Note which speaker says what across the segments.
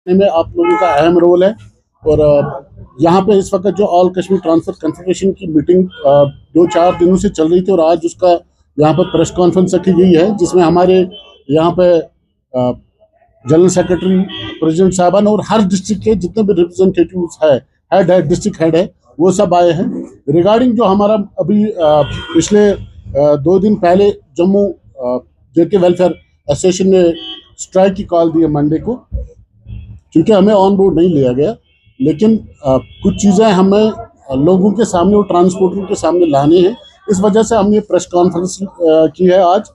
Speaker 1: में आप लोगों का अहम रोल है। और यहाँ पे इस वक्त जो ऑल कश्मीर ट्रांसफर कन्फेडरेशन की मीटिंग 2-4 दिनों से चल रही थी और आज उसका यहाँ पर प्रेस कॉन्फ्रेंस रखी गई है, जिसमें हमारे यहाँ पे जनरल सेक्रेटरी, प्रेसिडेंट साहबान और हर डिस्ट्रिक्ट के जितने भी रिप्रेजेंटेटिव्स है, हेड है, डिस्ट्रिक्ट हेड है, वो सब आए हैं। रिगार्डिंग जो हमारा अभी पिछले 2 दिन पहले जम्मू जेके वेलफेयर एसोसिएशन ने स्ट्राइक की कॉल दी है मंडे को, क्योंकि हमें ऑन बोर्ड नहीं लिया गया, लेकिन कुछ चीज़ें हमें लोगों के सामने और ट्रांसपोर्टर के सामने लानी है। इस वजह से हमने प्रेस कॉन्फ्रेंस की है आज।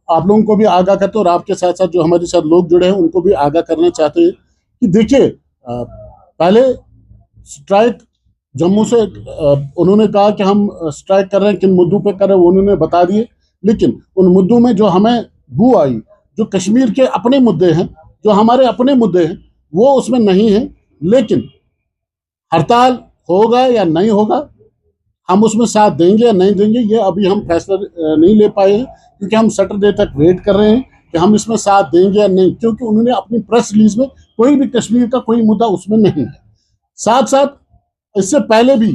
Speaker 1: आप लोगों को भी आगाह करते हैं और आपके साथ साथ जो हमारे साथ लोग जुड़े हैं उनको भी आगाह करना चाहते हैं कि देखिए, पहले स्ट्राइक जम्मू से उन्होंने कहा कि हम स्ट्राइक कर रहे हैं, किन मुद्दों पे कर रहे हैं वो उन्होंने बता दिए, लेकिन उन मुद्दों में जो हमें बू आई, जो कश्मीर के अपने मुद्दे हैं, जो हमारे अपने मुद्दे हैं, वो उसमें नहीं है। लेकिन हड़ताल होगा या नहीं होगा, हम उसमें साथ देंगे या नहीं देंगे, ये अभी हम फैसला नहीं ले पाए हैं, क्योंकि हम सैटरडे तक वेट कर रहे हैं कि हम इसमें साथ देंगे या नहीं, क्योंकि उन्होंने अपनी प्रेस रिलीज में कोई भी कश्मीर का कोई मुद्दा उसमें नहीं है। साथ साथ इससे पहले भी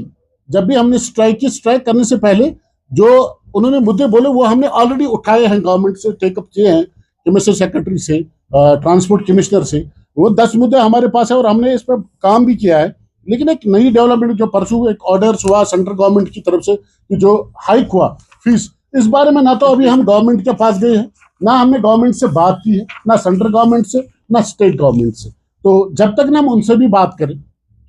Speaker 1: जब भी हमने स्ट्राइक करने से पहले जो उन्होंने मुद्दे बोले वो हमने ऑलरेडी उठाए हैं, गवर्नमेंट से टेकअप किए हैं, कमिश्नर सेक्रेटरी से, ट्रांसपोर्ट कमिश्नर से। वो 10 मुद्दे हमारे पास है और हमने इस पर काम भी किया है। लेकिन एक नई डेवलपमेंट जो परसों एक ऑर्डर्स हुआ सेंट्रल गवर्नमेंट की तरफ से कि जो हाइक हुआ फीस, इस बारे में ना तो अभी हम गवर्नमेंट के पास गए हैं, ना हमने गवर्नमेंट से बात की है, ना सेंट्रल गवर्नमेंट से, ना स्टेट गवर्नमेंट से। तो जब तक ना हम उनसे भी बात करें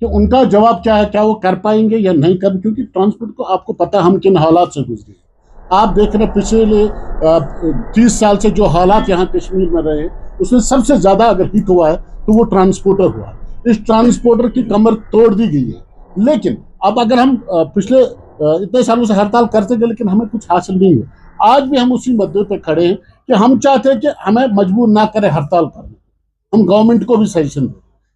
Speaker 1: कि उनका जवाब क्या है, क्या वो कर पाएंगे या नहीं कर, क्योंकि ट्रांसपोर्ट को आपको पता है हम किन हालात से गुजरे। आप देख रहे पिछले 30 साल से जो हालात यहाँ कश्मीर में रहे, उसमें सबसे ज्यादा अगर हिट हुआ है तो वो ट्रांसपोर्टर हुआ। इस ट्रांसपोर्टर की कमर तोड़ दी गई है। लेकिन अब अगर हम पिछले इतने सालों से हड़ताल करते गए लेकिन हमें कुछ हासिल नहीं हुआ, आज भी हम उसी मुद्दे पे खड़े हैं कि हम चाहते हैं कि हमें मजबूर ना करें हड़ताल करने। हम गवर्नमेंट को भी सजेशन दें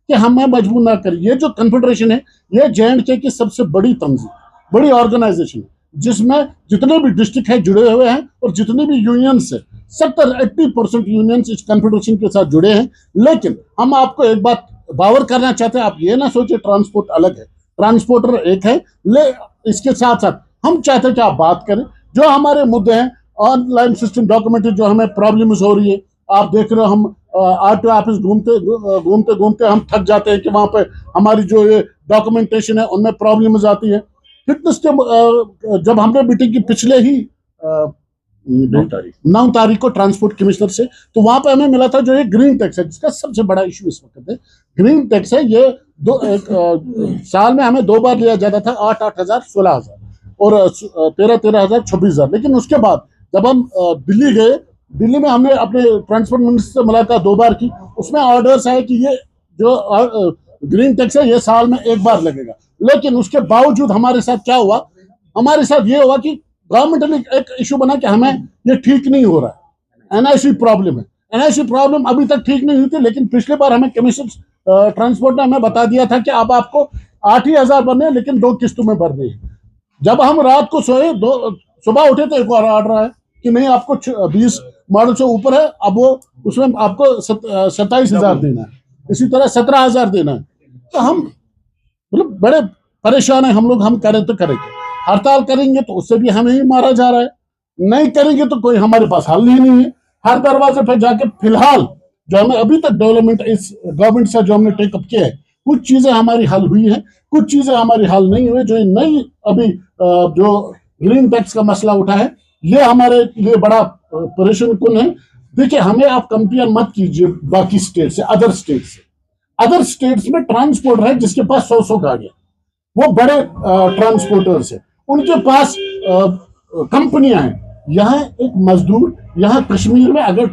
Speaker 1: कि हमें मजबूर ना करें। ये जो कन्फेडरेशन है, ये JNK की सबसे बड़ी तंजीम, बड़ी ऑर्गेनाइजेशन है, जिसमें जितने भी डिस्ट्रिक्ट है जुड़े हुए हैं और जितने भी यूनियंस है, 70-80% यूनियंस इस कन्फेडरेशन के साथ जुड़े हैं। लेकिन हम आपको एक बात बावर करना चाहते हैं, आप ये ना सोचे ट्रांसपोर्ट अलग है, ट्रांसपोर्टर एक है। इसके साथ साथ हम चाहते हैं कि आप बात करें जो हमारे मुद्दे हैं। ऑनलाइन सिस्टम डॉक्यूमेंट जो हमें प्रॉब्लम्स हो रही है, आप देख रहे हो, हम RTO ऑफिस घूमते घूमते हम थक जाते हैं कि वहां पे हमारी जो ये डॉक्यूमेंटेशन है उनमें प्रॉब्लम्स आती है। फिटनेस के जब हमने मीटिंग की पिछले ही 9 तारीख को ट्रांसपोर्ट कमिश्नर से, तो वहां पे हमें मिला था जो ये ग्रीन टैक्स है, जिसका सबसे बड़ा इशू इस वक्त है। ग्रीन टैक्स है, ये साल में हमें 2 बार लिया जाता था, 8-8 हजार, 16 हजार और 13-13 हजार, 26 हजार। लेकिन उसके बाद जब हम दिल्ली गए, दिल्ली में हमने अपने ट्रांसपोर्ट मिनिस्टर से मुलाकात 2 बार की, उसमें ऑर्डर्स है कि ये जो ग्रीन टैक्स है ये साल में 1 बार लगेगा। लेकिन उसके बावजूद हमारे साथ क्या हुआ, हमारे साथ ये हुआ कि गवर्नमेंट ने एक इशू बना कि हमें ये ठीक नहीं हो रहा है, NIC प्रॉब्लम है। NIC प्रॉब्लम अभी तक ठीक नहीं हुई थी, लेकिन पिछले बार हमें कमिश्नर ट्रांसपोर्ट ने हमें बता दिया था कि अब आपको 8 ही हजार भरने हैं, लेकिन 2 किस्तों में भरने हैं। जब हम रात को सोए, सुबह उठे तो एक और ऑर्डर आया कि नहीं, आपको 20 मॉडल से ऊपर है, अब वो उसमें आपको 27 हजार देना है, इसी तरह 17 हजार देना है। तो हम मतलब बड़े परेशान है हम लोग। हम करें तो करेंगे, हड़ताल करेंगे तो उससे भी हमें ही मारा जा रहा है, नहीं करेंगे तो कोई हमारे पास हल ही नहीं है। हर दरवाजे पे जाके फिलहाल जो हमें अभी तक डेवलपमेंट इस गवर्नमेंट से जो हमने टेकअप किया है, कुछ चीजें हमारी हल हुई है, कुछ चीजें हमारी हल नहीं हुई। जो नई अभी जो ग्रीन टैक्स का मसला उठा है, ये हमारे लिए बड़ा परेशान कुन है। देखिए, हमें आप कंपेयर मत कीजिए बाकी स्टेट से, अदर स्टेट से। अदर स्टेट्स में ट्रांसपोर्टर है जिसके पास 100 गाड़ियां, वो बड़े ट्रांसपोर्टर्स है, उनके पास कंपनियां हैं। यहाँ एक मजदूर, यहाँ कश्मीर में अगर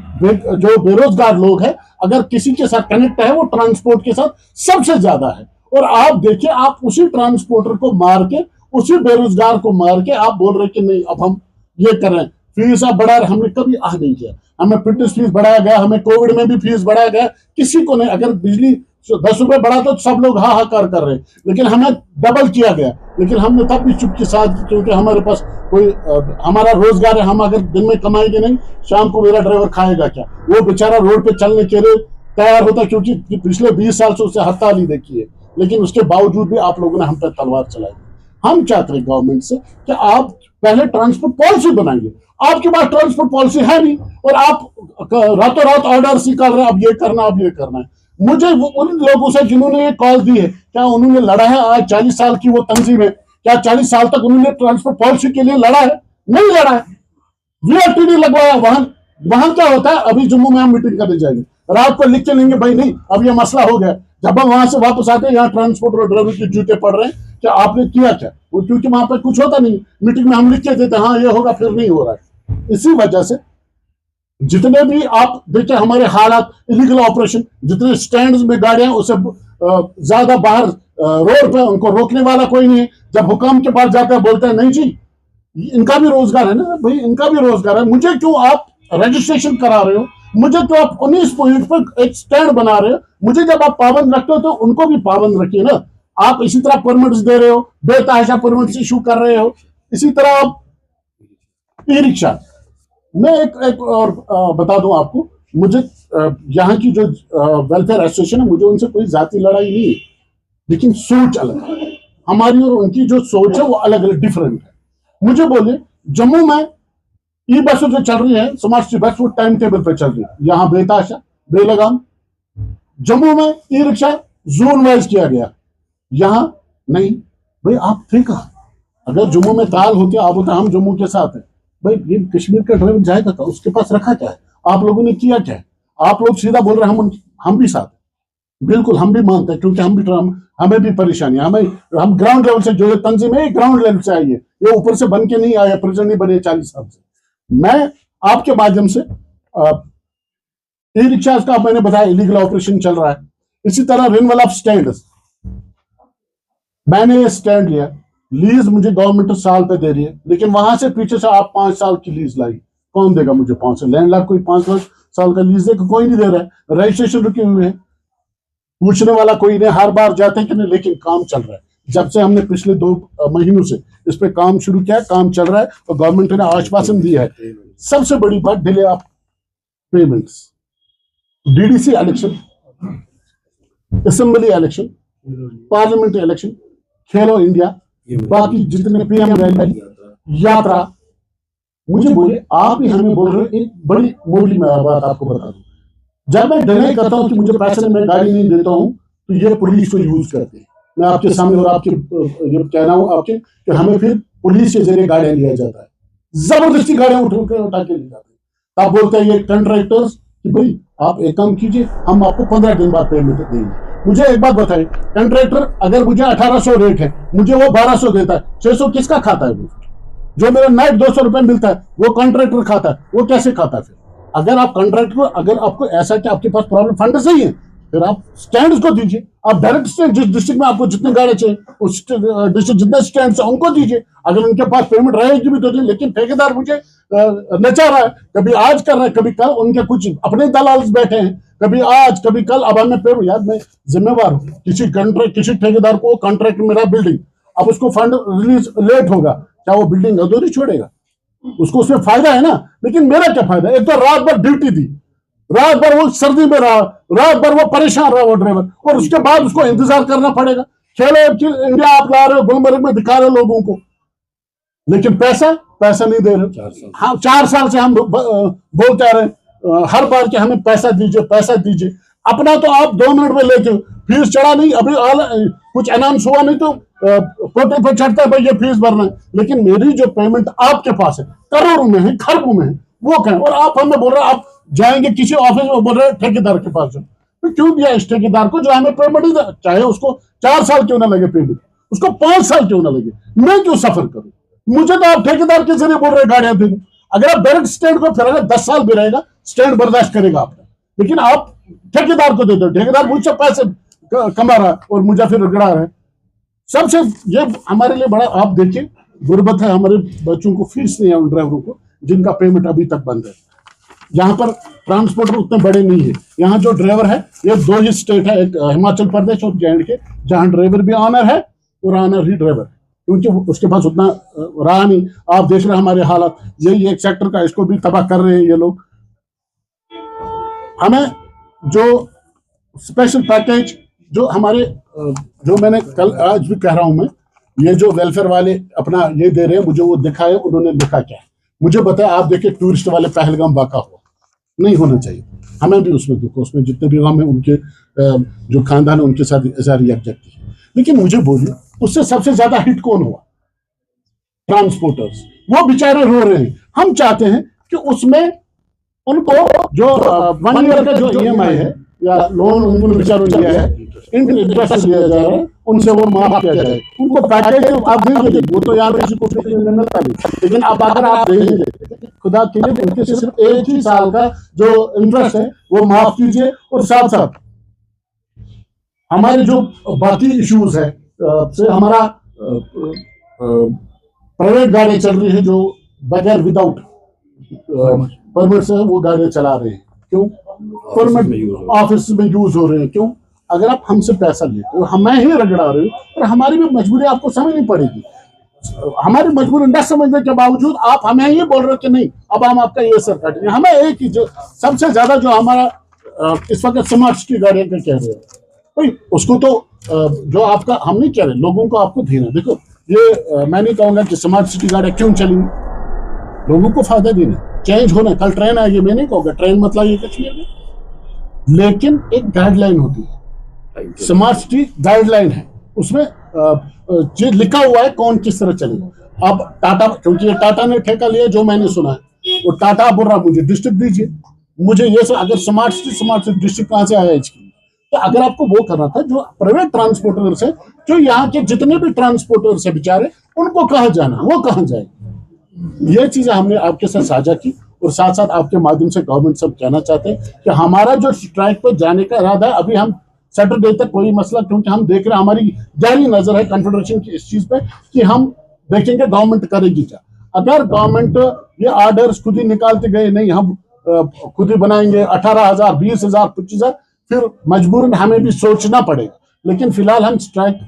Speaker 1: जो बेरोजगार लोग हैं, अगर किसी के साथ कनेक्ट है, वो ट्रांसपोर्ट के साथ सबसे ज्यादा है। और आप देखिए, आप उसी ट्रांसपोर्टर को मार के, उसी बेरोजगार को मार के आप बोल रहे कि नहीं अब हम ये कर रहे हैं, फीस आप बढ़ा रहे। हमने कभी नहीं किया, हमें फिटनेस फीस बढ़ाया गया, हमें कोविड में भी फीस बढ़ाया गया, किसी को नहीं। अगर बिजली 10 रुपए बढ़ा तो सब लोग हाहाकार कर रहे हैं, लेकिन हमें डबल किया गया। लेकिन हमने तब भी चुप के साथ, क्योंकि हमारे पास कोई हमारा रोजगार है। हम अगर दिन में कमाएंगे नहीं, शाम को मेरा ड्राइवर खाएगा क्या? वो बेचारा रोड पे चलने के लिए तैयार होता, क्योंकि पिछले 20 साल से उससे हड़ताल ही देखी है, लेकिन उसके बावजूद भी आप लोगों ने हम पर तलवार चलाई। हम चाहते हैं गवर्नमेंट से कि आप पहले ट्रांसपोर्ट पॉलिसी बनाइए। आपके पास ट्रांसपोर्ट पॉलिसी है नहीं और आप रातों रात ऑर्डर निकाल रहे हैं, अब ये करना, अब ये करना है। मुझे उन लोगों से जिन्होंने ये कॉल दी है, क्या उन्होंने लड़ा है? आज 40 साल की वो तंजीम है, क्या 40 साल तक उन्होंने ट्रांसपोर्ट पॉलिसी के लिए लड़ा है? नहीं लड़ा है। वीआरटीडी लगवाया। वहां वहां क्या होता है, अभी जम्मू में हम मीटिंग करने जाएंगे, रात को लिख के लेंगे भाई नहीं अब ये मसला हो गया। जब हम वहां से वापस आते हैं, यहाँ ट्रांसपोर्ट और ड्राइवर के जूते पड़ रहे हैं कि आपने किया क्या, क्योंकि वहां पर कुछ होता नहीं। मीटिंग में हम लिख के देते हाँ ये होगा, फिर नहीं हो रहा है। इसी वजह से जितने भी आप देखिए हमारे हालात, इलीगल ऑपरेशन, जितने स्टैंड्स में गाड़ियां, उससे ज्यादा बाहर रोड पे उनको रोकने वाला कोई नहीं है। जब हुकाम के पास जाते हैं बोलते हैं नहीं जी इनका भी रोजगार है ना भाई, इनका भी रोजगार है, मुझे क्यों आप रजिस्ट्रेशन करा रहे हो, मुझे क्यों आप 19 पॉइंट पर एक स्टैंड बना रहे हो? मुझे जब आप पाबंद रखते हो तो उनको भी पाबंद रखिए ना। आप इसी तरह परमिट्स दे रहे हो, बेतहाशा परमिट्स इशू कर रहे हो। इसी तरह आप ई रिक्शा, मैं एक और बता दूं आपको, मुझे यहाँ की जो वेलफेयर एसोसिएशन है, मुझे उनसे कोई जाति लड़ाई नहीं है, लेकिन सोच अलग है। हमारी और उनकी जो सोच है वो अलग अलग डिफरेंट है। मुझे बोले जम्मू में ई बसें जो चल रही है, स्मार्ट सिटी बस, वो टाइम टेबल पे चल रही है, यहाँ बेताशा बेलगाम। जम्मू में ई रिक्शा जोन वाइज किया गया, यहाँ नहीं। भाई आप थे कहा? अगर जम्मू में ताल होती, आप होते हम जम्मू के साथ है, भाई ये कश्मीर का ड्राइवर जाएगा था, उसके पास रखा क्या है? आप लोगों ने किया क्या है? आप लोग सीधा बोल रहे हैं हम भी साथ, बिल्कुल हम भी मानते हैं, क्योंकि हम भी हमें भी परेशानी, हम ग्राउंड लेवल से जो तंजीम है ग्राउंड लेवल से आई है, ये ऊपर से बन के नहीं आया, प्रेसिडेंट नहीं बने 40 साल से। मैं आपके माध्यम से ई रिक्शा का मैंने बताया इलीगल ऑपरेशन चल रहा है। इसी तरह रिन्यूअल ऑफ स्टैंड, मैंने ये स्टैंड लिया, लीज मुझे गवर्नमेंट साल पे दे रही है, लेकिन वहां से पीछे से आप 5 साल की लीज लाई, कौन देगा मुझे 5 साल? लैंडलॉर्ड कोई 5 साल का लीज देगा? कोई नहीं दे रहा है। रजिस्ट्रेशन रुके हुए हैं, पूछने वाला कोई नहीं, हर बार जाते हैं कि नहीं, लेकिन काम चल रहा है। जब से हमने पिछले 2 महीनों से इस पे काम शुरू किया, काम चल रहा है और गवर्नमेंट ने आश्वासन दिया है। सबसे बड़ी बात delay of payments, DDC election, assembly election, parliament election, Khelo India, बाकी जितने पीएम रैली यात्रा, मुझे बोले आप ही हमें बोल रहे हो। एक बड़ी मोटी बात आपको बता दूं, जब मैं डिनाई करता हूं कि मुझे पैसे में गाड़ी नहीं देता हूं, तो ये पुलिस को यूज करते हैं। मैं आपके सामने और आपके ये कह रहा हूं आपके कि हमें फिर पुलिस के जरिए गाड़ियां लिया जाता है, जबरदस्ती गाड़ियां उठा के ले जाते हैं। आप बोलते हैं ये कॉन्ट्रैक्टर्स कि भाई आप एक काम कीजिए, हम आपको 15 दिन बाद पेमेंट देंगे। मुझे एक बात बताइए, कॉन्ट्रैक्टर अगर मुझे 1800 रेट है, मुझे वो 1200 देता है, 600 किसका खाता है? वो जो मेरा नाइट 200 रुपए मिलता है वो कॉन्ट्रैक्टर खाता है, वो कैसे खाता है? फिर अगर आप कॉन्ट्रैक्टर को, अगर आपको ऐसा कि आपके पास प्रॉब्लम फंड सही है, फिर आप स्टैंड को दीजिए। आप डायरेक्ट स्टैंड, जिस डिस्ट्रिक्ट में आपको जितने गाड़ी चाहिए उस डिस्ट्रिक्ट जितने स्टैंड से उनको दीजिए, अगर उनके पास पेमेंट रहेगी भी तो दीजिए। लेकिन ठेकेदार मुझे नचा रहा है, कभी आज कर रहा है, कभी कल, उनके कुछ अपने दलाल बैठे हैं, कभी आज कभी कल। अब हमें पेमेंट, यार मैं जिम्मेवार हूँ, किसी ठेकेदार को कॉन्ट्रैक्ट मेरा बिल्डिंग, अब उसको फंड रिलीज लेट होगा, क्या वो बिल्डिंग अधूरी छोड़ेगा? उसको उसमें फायदा है ना, लेकिन मेरा क्या फायदा? एक तो रात भर ड्यूटी दी, रात भर वो सर्दी में रहा, रात भर वो परेशान रहा वो ड्राइवर, और उसके बाद उसको इंतजार करना पड़ेगा। खेलो इंडिया आप ला रहे हो, गुलमर्ग में दिखा रहे हो लोगों को, लेकिन पैसा नहीं दे रहे। हाँ 4 साल से हम बोलते आ रहे हर बार कि हमें पैसा दीजिए, पैसा दीजिए। अपना तो आप 2 मिनट में लेके फीस चढ़ा नहीं, अभी कुछ अनाउंस हुआ नहीं तो पोर्टल पर चढ़ता है भाई ये फीस भरना है, लेकिन मेरी जो पेमेंट आपके पास है करोड़ों में है, खरबों में है, वो कहें। और आप हमें बोल रहे हैं आप जाएंगे किसी ऑफिस में, बोल रहे हैं ठेकेदार के पास जाओ। तो क्यों दिया इस ठेकेदार को जो हमें पेमेंट ही, चाहे उसको 4 साल क्यों ना लगे पेमेंट, उसको 5 साल क्यों ना लगे, मैं क्यों सफर करूं? मुझे तो आप ठेकेदार के जरिए बोल रहे गाड़ियां दे दो। अगर आप डायरेक्ट स्टैंड को फिर 10 साल भी रहेगा, स्टैंड बर्दाश्त करेगा आपका, लेकिन आप ठेकेदार को दे दो। ठेकेदार मुझसे पैसे कमा रहा है और मुझे फिर रगड़ा रहा है। सबसे ये हमारे लिए बड़ा, आप देखिए गुर्बत है, हमारे बच्चों को फीस नहीं है उन ड्राइवरों को जिनका पेमेंट अभी तक बंद है। यहाँ पर ट्रांसपोर्टर उतने बड़े नहीं है, यहाँ जो ड्राइवर है ये 2 ही स्टेट है, एक हिमाचल प्रदेश और जे&के, जहाँ ड्राइवर भी ऑनर है और ऑनर ही ड्राइवर है, क्योंकि उसके पास उतना रहा नहीं। आप देख रहे हैं हमारे हालात, यही एक सेक्टर का, इसको भी तबाह कर रहे हैं ये लोग। हमें जो स्पेशल पैकेज जो हमारे जो मैंने कल आज भी कह रहा हूं मैं, ये जो वेलफेयर वाले अपना ये दे रहे हैं, मुझे वो दिखाए, उन्होंने लिखा क्या है मुझे बताया। आप देखिए टूरिस्ट वाले पहलगाम वाक़ा हुआ, नहीं होना चाहिए, हमें भी उसमें दुख, उसमें जितने भी हम उनके जो खानदान है उनके साथ इज़हार यकजहती है। लेकिन मुझे बोलिए उससे सबसे ज्यादा हिट कौन हुआ? ट्रांसपोर्टर्स, वो बेचारे रो रहे हैं। हम चाहते हैं कि उसमें उनको जो 1 ईयर का जो ईएमआई है या लोन उनको बेचारों ने लिया है, इंटरेस्ट दिया जा रहा है, उनसे वो माफ किया जाए। उनको पैकेज तो आप देंगे, वो तो यार किसी को फ्री में मिलता नहीं, लेकिन अब अगर आप देंगे खुदा के लिए उनके सिर्फ 1 ही साल का जो इंटरेस्ट है वो माफ कीजिए। और साथ साथ हमारे जो बाकी इश्यूज है से हमारा प्राइवेट गाड़ी चल रही है जो बगैर विदाउट परमिट से वो गाड़ियां चला रहे हैं, क्यों? परमिट ऑफिस में यूज हो रहे हैं, क्यों? अगर आप हमसे पैसा लेते हो, हमें ही रगड़ा रहे हो, और हमारी भी मजबूरी आपको समझनी पड़ेगी। हमारी मजबूरी न समझने के बावजूद आप हमें ये बोल रहे हो कि नहीं अब हम आपका ये सर काटेंगे। हमें एक ही जो सबसे ज्यादा जो हमारा इस वक्त स्मार्ट सिटी गाड़ियां का कह रहे हैं भाई, उसको तो जो आपका हम नहीं कह रहे, लोगों को आपको देना। देखो ये मैं नहीं कहूंगा कि स्मार्ट सिटी गाड़ियां क्यों चलेंगी, लोगों को फायदा देना, चेंज होना। कल ट्रेन आई, ये मैं नहीं कहूँगा ट्रेन मतलब ये कुछ नहीं है, लेकिन एक गाइडलाइन होती है, स्मार्ट सिटी गाइडलाइन है, उसमें जो लिखा हुआ है कौन किस तरह चलेगा। अब टाटा, क्योंकि ये टाटा ने ठेका लिया, जो मैंने सुना है वो टाटा बोल रहा मुझे डिस्ट्रिक्ट दीजिए, मुझे ये सब। अगर स्मार्ट सिटी डिस्ट्रिक्ट कहाँ से आया इसकी? तो अगर आपको वो करना था, जो प्राइवेट ट्रांसपोर्टर्स है, जो यहाँ के जितने भी ट्रांसपोर्टर्स है बेचारे, उनको कहाँ जाना, वो कहाँ जाए। ये चीजें हमने आपके साथ साझा की, और साथ साथ आपके माध्यम से गवर्नमेंट सब कहना चाहते हैं कि हमारा जो स्ट्राइक पर जाने का इरादा है, अभी हम सैटरडे तक कोई मसला, क्योंकि हम देख रहे हैं, हमारी गहरी नजर है कन्फेडरेशन की इस चीज पे कि हम देखेंगे गवर्नमेंट करेगी क्या। अगर गवर्नमेंट ये ऑर्डर्स खुद ही निकालते गए, नहीं हम खुद ही बनाएंगे 18,000 20,000 25,000, फिर मजबूरन हमें भी सोचना पड़ेगा। लेकिन फिलहाल हम स्ट्राइक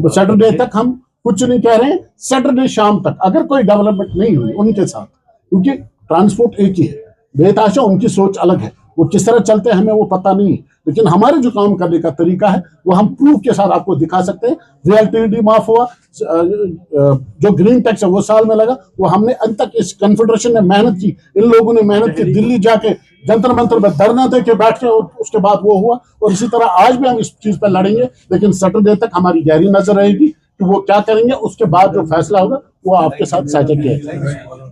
Speaker 1: सैटरडे तक हम कुछ नहीं कह रहे हैं। सैटरडे शाम तक अगर कोई डेवलपमेंट नहीं हुई उनके साथ, क्योंकि ट्रांसपोर्ट एक ही है, बेताशा उनकी सोच अलग है, वो किस तरह चलते हैं हमें वो पता नहीं है, लेकिन हमारे जो काम करने का तरीका है वो हम प्रूफ के साथ आपको दिखा सकते हैं। वीएलटीडी माफ हुआ, जो ग्रीन टैक्स है वो साल में लगा, वो हमने अंत तक इस कन्फेडरेशन ने मेहनत की, इन लोगों ने मेहनत की, दिल्ली जाके जंतर मंतर पर धरना दे के बैठ के, उसके बाद वो हुआ। और इसी तरह आज भी हम इस चीज पर लड़ेंगे, लेकिन सैटरडे तक हमारी गहरी नजर रहेगी कि वो क्या करेंगे। उसके बाद जो फैसला होगा वो आपके साथ साझा किया जाएगा।